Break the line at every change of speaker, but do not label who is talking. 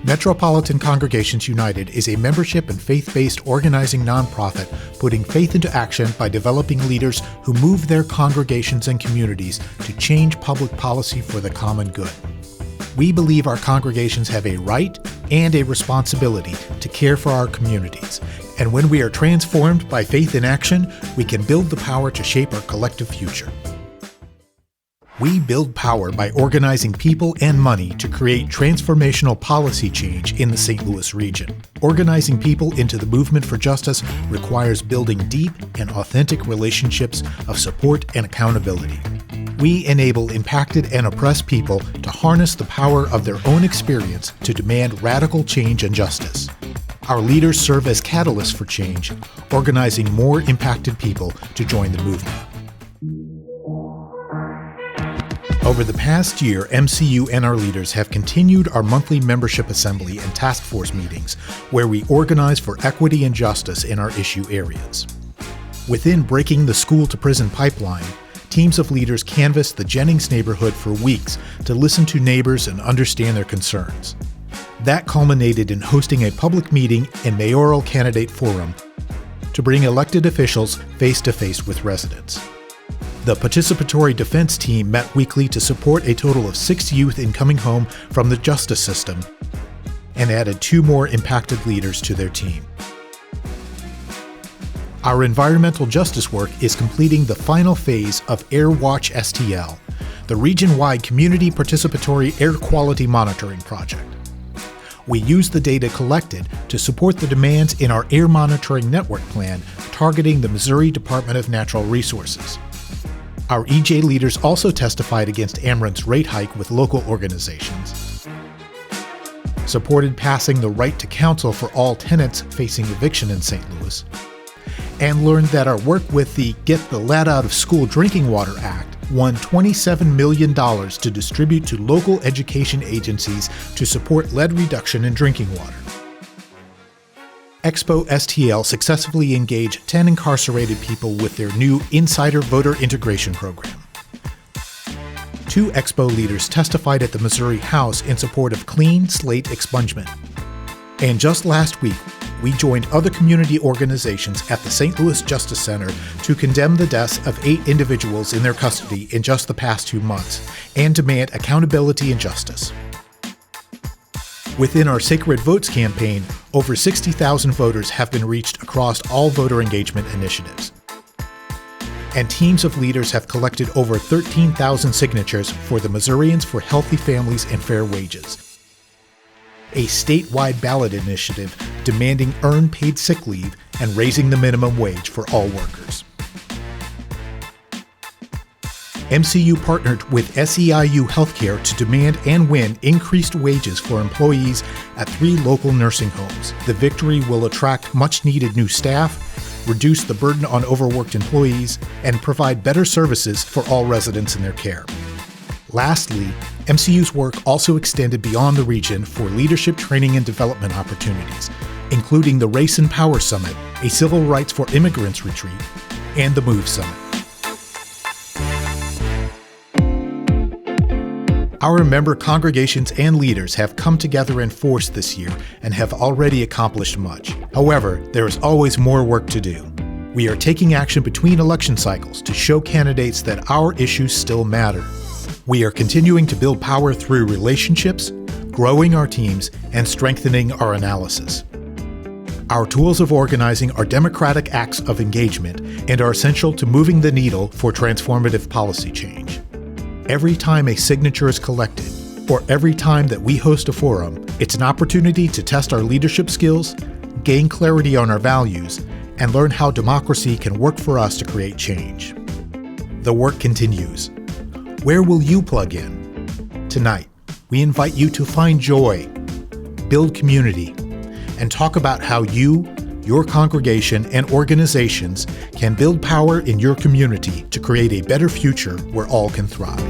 Metropolitan Congregations United is a membership and faith-based organizing nonprofit putting faith into action by developing leaders who move their congregations and communities to change public policy for the common good. We believe our congregations have a right and a responsibility to care for our communities, and when we are transformed by faith in action, we can build the power to shape our collective future. We build power by organizing people and money to create transformational policy change in the St. Louis region. Organizing people into the movement for justice requires building deep and authentic relationships of support and accountability. We enable impacted and oppressed people to harness the power of their own experience to demand radical change and justice. Our leaders serve as catalysts for change, organizing more impacted people to join the movement. Over the past year, MCU and our leaders have continued our monthly membership assembly and task force meetings, where we organize for equity and justice in our issue areas. Within Breaking the School-to-Prison Pipeline, teams of leaders canvassed the Jennings neighborhood for weeks to listen to neighbors and understand their concerns. That culminated in hosting a public meeting and mayoral candidate forum to bring elected officials face-to-face with residents. The participatory defense team met weekly to support a total of 6 youth in coming home from the justice system and added 2 more impacted leaders to their team. Our environmental justice work is completing the final phase of AirWatch STL, the region-wide community participatory air quality monitoring project. We use the data collected to support the demands in our air monitoring network plan targeting the Missouri Department of Natural Resources. Our EJ leaders also testified against Amerant's rate hike with local organizations, supported passing the right to counsel for all tenants facing eviction in St. Louis, and learned that our work with the Get the Lead Out of School Drinking Water Act won $27 million to distribute to local education agencies to support lead reduction in drinking water. Expo STL successfully engaged 10 incarcerated people with their new Insider Voter Integration Program. 2 Expo leaders testified at the Missouri House in support of clean slate expungement. And just last week, we joined other community organizations at the St. Louis Justice Center to condemn the deaths of 8 individuals in their custody in just the past 2 months and demand accountability and justice. Within our Sacred Votes campaign, over 60,000 voters have been reached across all voter engagement initiatives. And teams of leaders have collected over 13,000 signatures for the Missourians for Healthy Families and Fair Wages, a statewide ballot initiative demanding earned paid sick leave and raising the minimum wage for all workers. MCU partnered with SEIU Healthcare to demand and win increased wages for employees at 3 local nursing homes. The victory will attract much-needed new staff, reduce the burden on overworked employees, and provide better services for all residents in their care. Lastly, MCU's work also extended beyond the region for leadership training and development opportunities, including the Race and Power Summit, a Civil Rights for Immigrants retreat, and the MOVE Summit. Our member congregations and leaders have come together in force this year and have already accomplished much. However, there is always more work to do. We are taking action between election cycles to show candidates that our issues still matter. We are continuing to build power through relationships, growing our teams, and strengthening our analysis. Our tools of organizing are democratic acts of engagement and are essential to moving the needle for transformative policy change. Every time a signature is collected, or every time that we host a forum, it's an opportunity to test our leadership skills, gain clarity on our values, and learn how democracy can work for us to create change. The work continues. Where will you plug in? Tonight, we invite you to find joy, build community, and talk about how you, your congregation, and organizations can build power in your community to create a better future where all can thrive.